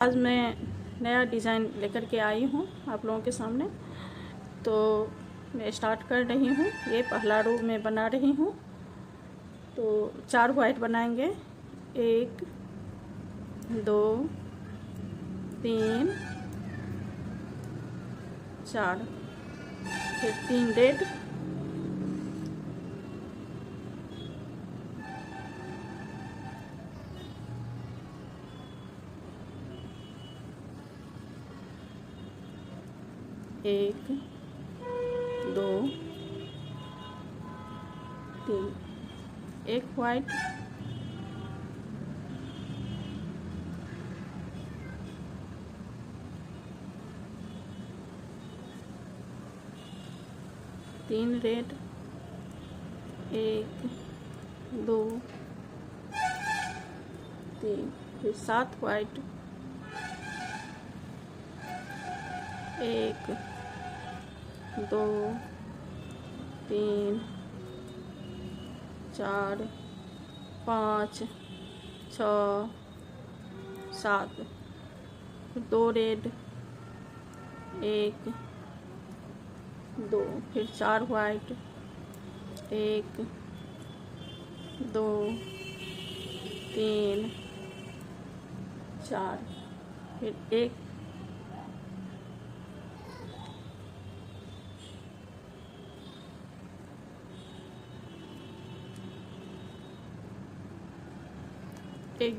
आज मैं नया डिज़ाइन लेकर के आई हूँ आप लोगों के सामने। तो मैं स्टार्ट कर रही हूँ। ये पहला रो मैं बना रही हूँ। तो 4 वाइट बनाएंगे, 1 2 3 4, फिर 3 रेड, एक 2 3, एक वाइट, तीन रेड, 1 2 3, फिर 7 वाइट, 1 2 3 4 5 6 7, फिर 2 रेड, 1 2, फिर 4 वाइट, 1 2 3 4, फिर एक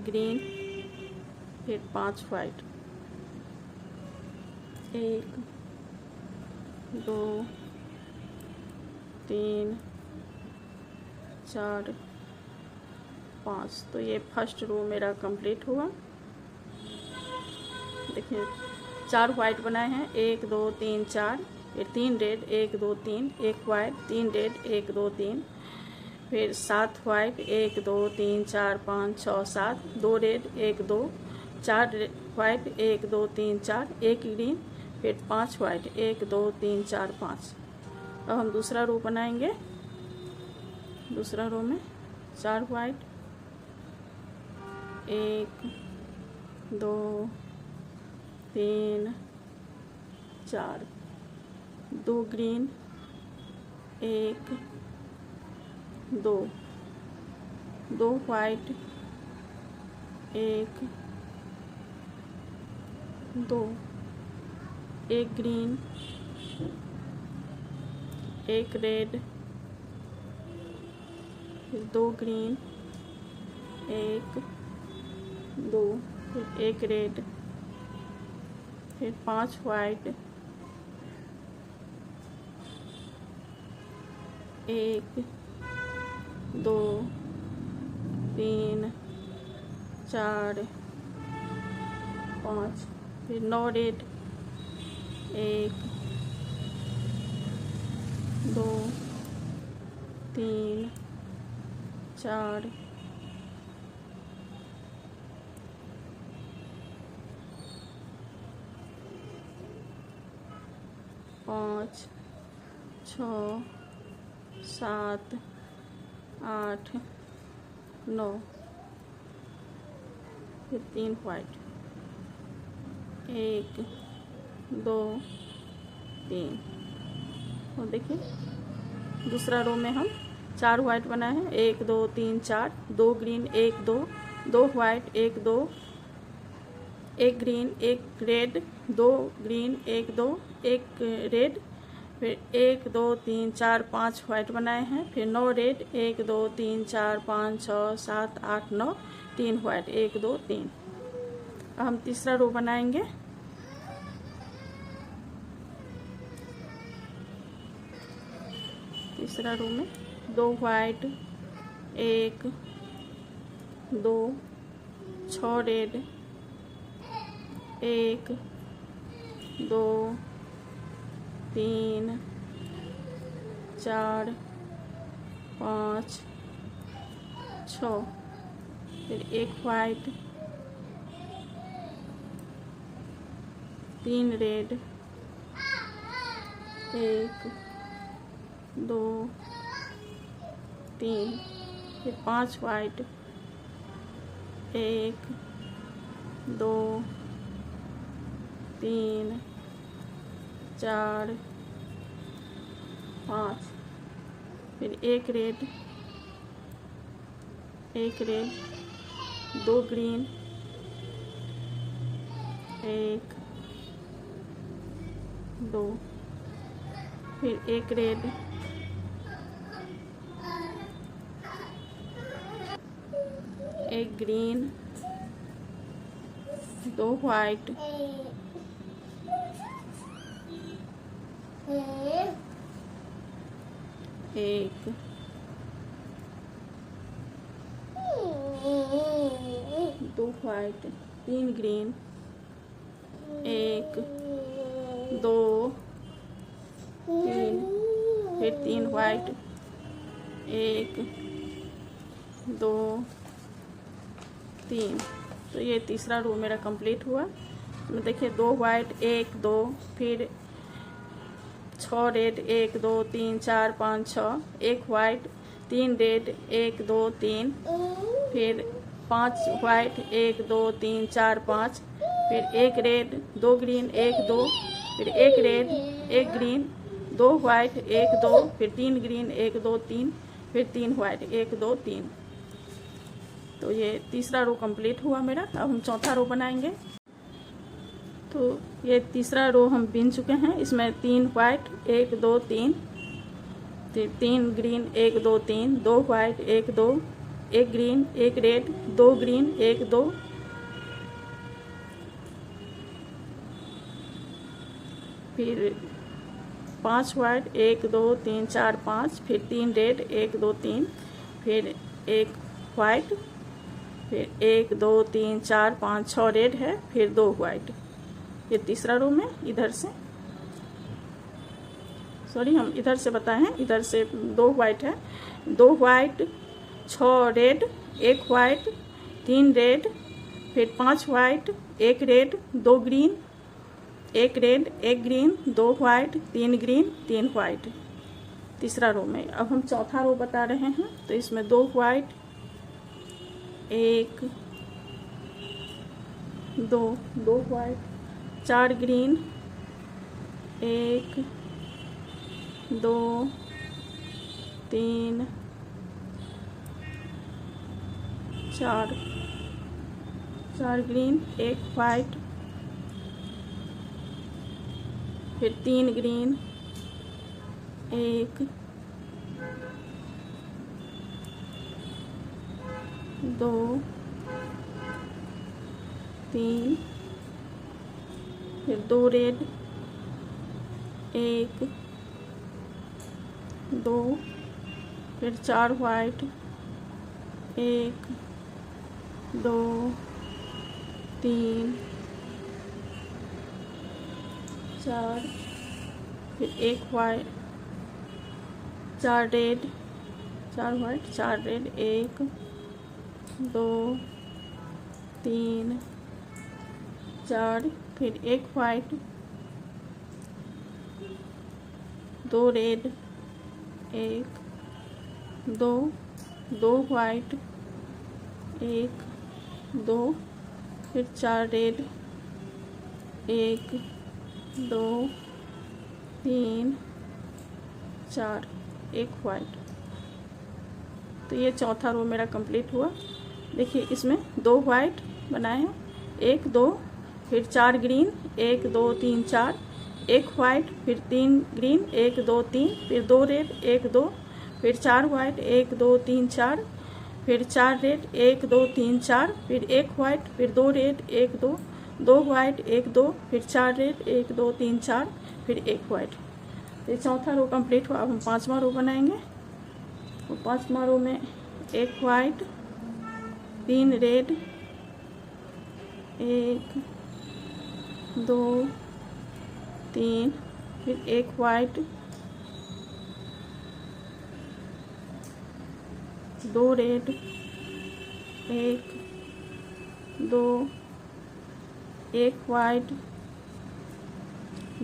ग्रीन, फिर 5 वाइट, 1 2 3 4 5। तो ये फर्स्ट रो मेरा कंप्लीट हुआ। देखिए 4 वाइट बनाए हैं, 1 2 3 4, फिर 3 रेड, 1 2 3, एक वाइट, 3 रेड, 1 2 3, फिर 7 वाइट, 1 2 3 4 5 6 7, 2 रेड, 1 2 4 वाइट, 1 2 3 4, एक ग्रीन, फिर 5 वाइट, 1 2 3 4 5। अब हम दूसरा रो बनाएंगे। दूसरा रो में 4 वाइट, 1 2 3 4, 2 ग्रीन, 1 2 2 वाइट, 1 2, एक ग्रीन, एक रेड, फिर 2 ग्रीन, 1 2, फिर एक रेड, फिर 5 वाइट, 1 2 3 4 5, फिर 9 रेड, 1 2 3 4 5 6 7 8 9, फिर 3 वाइट, 1 2 3। और देखिए दूसरा रो में हम 4 वाइट बनाए हैं, 1 2 3 4, 2 ग्रीन, 1 2, 2 वाइट, 1 2, एक ग्रीन, एक रेड, 2 ग्रीन, 1 2, एक रेड, फिर 1 2 3 4 5 वाइट बनाए हैं, फिर 9 रेड, 1 2 3 4 5 6 7 8 9, 3 वाइट, 1 2 3। अब हम तीसरा रो बनाएंगे। तीसरा रो में 2 वाइट, 1 2 6 रेड, 1 2 3 4 5 6, फिर एक वाइट, 3 रेड, 1 2 3, फिर 5 वाइट, 1 2 3 4 5, फिर एक रेड, 2 ग्रीन, 1 2, फिर एक red, 1 green, 2 white, 1 2 white, 3 green, 1 2 3, फिर 3 वाइट, 1 2 3। तो ये तीसरा रो मेरा कंप्लीट हुआ। तो देखिए 2 वाइट, 1 2, फिर 6 रेड, 1 2 3 4 5 6, 1 वाइट, 3 रेड, 1 2 3, फिर 5 वाइट, 1 2 3 4 5, फिर एक रेड, 2 ग्रीन, 1 2, फिर एक रेड, 1 ग्रीन, 2 वाइट, 1 2, फिर 3 ग्रीन, 1 2 3, फिर 3 वाइट, 1 2 3। तो ये तीसरा रो कंप्लीट हुआ मेरा। अब हम चौथा रो बनाएंगे। तो ये तीसरा रो हम बिन चुके हैं। इसमें 3 white, 1 2 3, 3 green, 1 2 3, 2 white, 1 2, 1 green, 1 red, 2 green, 1 2, फिर 5 वाइट, 1 2 3 4 5, फिर 3 रेड, 1 2 3, फिर 1 वाइट, फिर 1 2 3 4 5 6 रेड है, फिर 2 वाइट। ये तीसरा रो में इधर से, सॉरी हम इधर से बताए हैं, इधर से 2 वाइट है, 2 वाइट, 6 रेड, 1 वाइट, 3 रेड, फिर 5 white, 1 red, 2 green, 1 red, 1 green, 2 white, 3 green, 3 white. तीसरा रो में। अब हम चौथा रो बता रहे हैं। तो इसमें 2 white, 1 2 white, 4 green, 1 2 3 4 green, 1 white, फिर 3 ग्रीन, 1 2 3, फिर 2 रेड, 1 2, फिर 4 वाइट, 1 2 3 4, फिर 1 वाइट, 4 रेड, 4 वाइट, 4 रेड, 1 2 3 4, फिर 1 वाइट, 2 रेड, 1 2 वाइट, 1 2, फिर 4 रेड, 1 2 3 4, 1 वाइट। तो ये चौथा रो मेरा कंप्लीट हुआ। देखिए इसमें 2 वाइट बनाए हैं, 1 2, फिर 4 ग्रीन, 1 2 3 4, 1 वाइट, फिर 3 ग्रीन, 1 2 3, फिर 2 रेड, 1 2, फिर 4 वाइट, 1 2 3 4, फिर 4 रेड, 1 2 3 4, फिर 1 वाइट, फिर 2 रेड, 1 2, 2 वाइट, 1 2, फिर 4 रेड, 1 2 3 4, फिर 1 वाइट। ये चौथा रो कंप्लीट हुआ। अब हम पांचवा रो बनाएंगे। तो पांचवा रो में 1 वाइट, 3 रेड, 1 2 3, फिर 1 वाइट, 2 रेड, 1 2, 1 वाइट,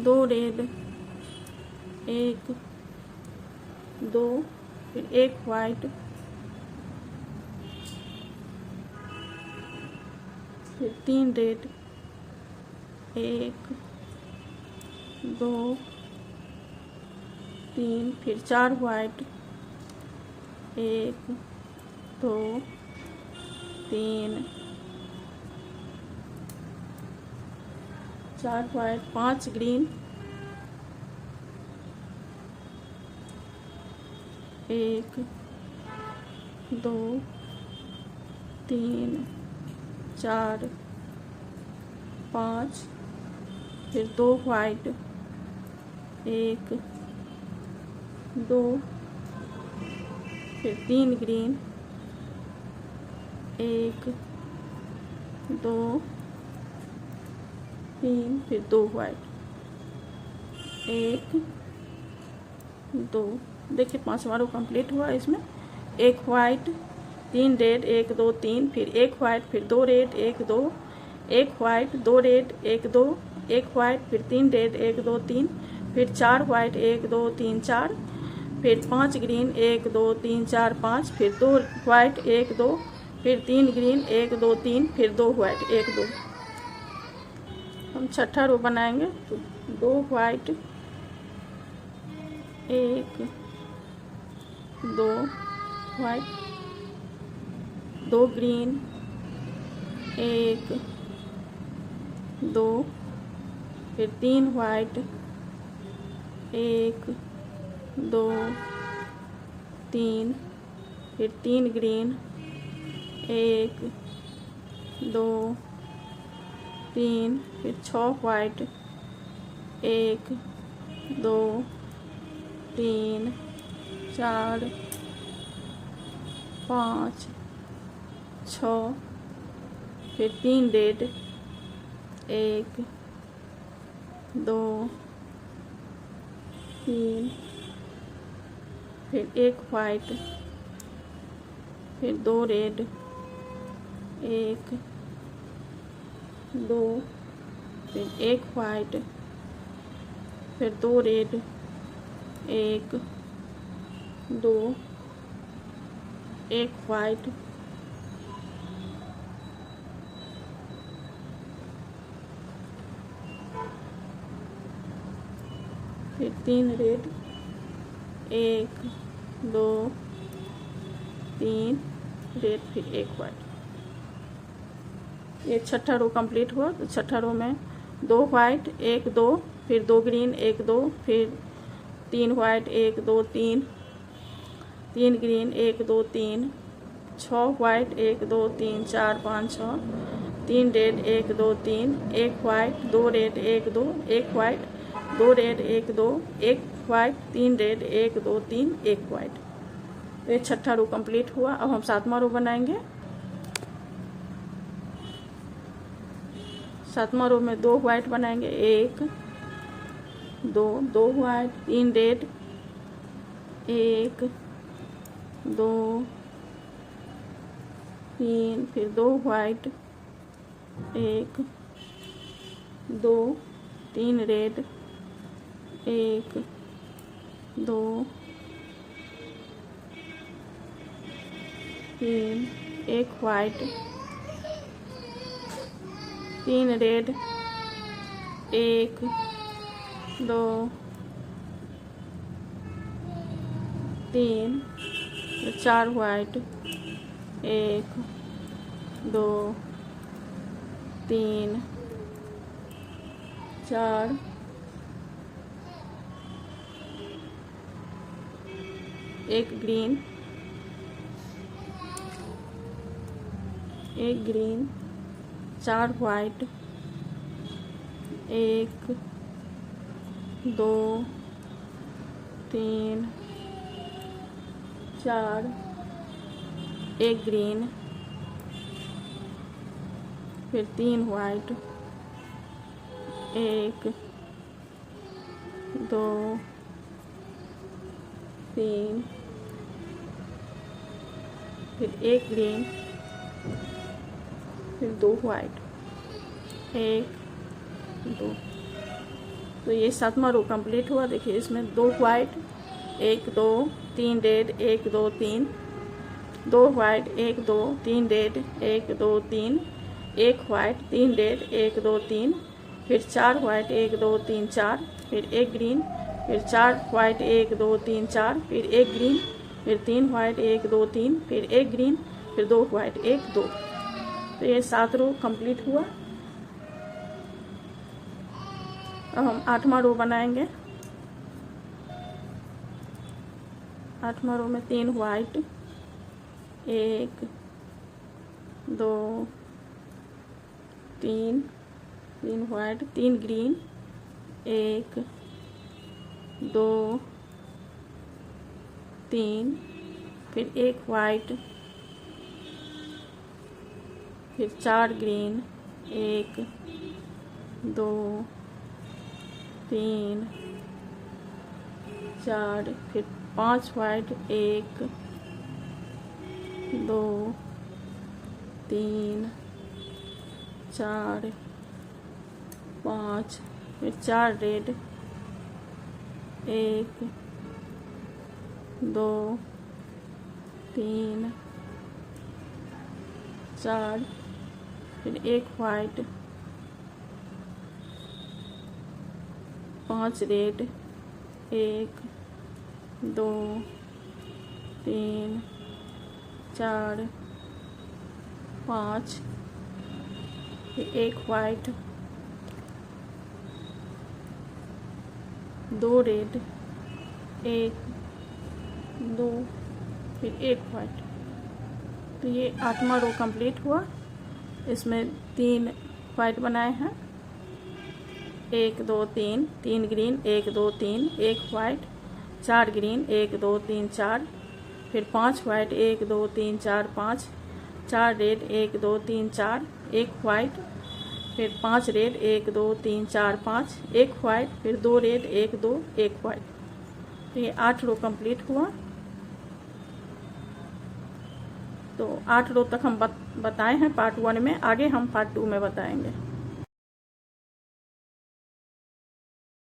2 रेड, 1 2, फिर 1 वाइट, फिर 3 रेड, 1 2 3, फिर 4 वाइट, 1 2 3 4 वाइट, 5 ग्रीन, 1 2 3 4 5, फिर 2 वाइट, 1 2, फिर 3 ग्रीन, 1 2 3, फिर 2 वाइट, 1 2। देखिए 5वां रो कंप्लीट हुआ। इसमें 1 वाइट, 3 रेड, 1 2 3, फिर 1 वाइट, फिर 2 रेड, 1 2, 1 वाइट, 2 रेड, 1 2, 1 वाइट, फिर 3 रेड, 1 2 3, फिर 4 वाइट, 1 2 3 4, फिर 5 ग्रीन, 1 2 3 4 5, फिर 2 वाइट, 1 2, फिर 3 ग्रीन, 1 2 3, फिर 2 वाइट, 1 2। हम छठा रो बनाएंगे। तो 2 वाइट, 1 2 वाइट, 2 ग्रीन, 1 2, फिर 3 वाइट, 1 2 3, फिर 3 ग्रीन, 1 2 3, फिर 6 वाइट, 1 2 3 4 5 6, फिर 3 रेड, 1 2 3, फिर 1 वाइट, फिर 2 रेड, 1 2, फिर 1 वाइट, फिर 2 रेड, 1 2, 1 वाइट, फिर 3 रेड, 1 2 3 रेड, फिर 1 वाइट। ये छठा रो कंप्लीट हुआ। तो छठा रो में 2 वाइट, 1 2, फिर 2 ग्रीन, 1 2, फिर 3 white, 1 2 3, 3 green, 1 2 3, 6 white, 1 2 3 4 5 6, 3 red, 1 2 3, 1 white, 2 red, 1 2, 1 white, 2 red, 1 2, 1 white, 3 red, 1 2 3, 1 white. तो ये छठा रो कंप्लीट हुआ। अब हम 7वां रो बनाएंगे। 7वां रो में 2 वाइट बनाएंगे, 1 2, 2 वाइट, 3 रेड, 1 2 3, फिर 2 white, 1 2 3 red, 1 2 3, 1 white, 3 red, 1 2 3, 4 white, 1 2 3 4, एक ग्रीन, 1 ग्रीन, 4 वाइट, 1 2 3 4, 1 ग्रीन, फिर 3 वाइट, 1 2 3, फिर 1 ग्रीन, फिर 2 वाइट, 1 2। तो ये 7वां रो कंप्लीट हुआ। देखिए इसमें 2 white, 1 2 3 red, 1 2 3, 2 white, 1 2 3 red, 1 2 3, 1 white, 3 red, 1 2 3, फिर 4 वाइट 1 2 3 4, फिर 1 ग्रीन, फिर 4 वाइट 1 2 3 4, फिर 1 ग्रीन, फिर 3 वाइट 1 2 3, फिर 1 ग्रीन, फिर 2 वाइट 1 2। तो ये 7 रो कंप्लीट हुआ। अब हम 8वां रो बनाएंगे। 8वां रो में 3 वाइट 1 2 3, 3 वाइट 3 ग्रीन 1 2 3, फिर 1 वाइट, फिर 4 ग्रीन 1 2 3 4, फिर 5 वाइट 1 2 3 4 5, फिर 4 रेड 1 2 3 4, फिर 1 वाइट 5 रेड 1 2 3 4 5, फिर 1 वाइट 2 रेड 1 2, फिर 1 वाइट। तो ये 8वां रो कंप्लीट हुआ। इसमें 3 वाइट बनाए हैं 1 2 3, 3 ग्रीन 1 2 3, 1 वाइट 4 ग्रीन 1 2 3 4, फिर 5 वाइट 1 2 3 4 5, 4 रेड 1 2 3 4, 1 वाइट, फिर 5 रेड 1 2 3 4 5, 1 वाइट, फिर 2 रेड 1 2 1 वाइट। तो ये 8 रो कंप्लीट हुआ। तो 8 रो तक हम बताए हैं पार्ट 1 में, आगे हम पार्ट 2 में बताएंगे।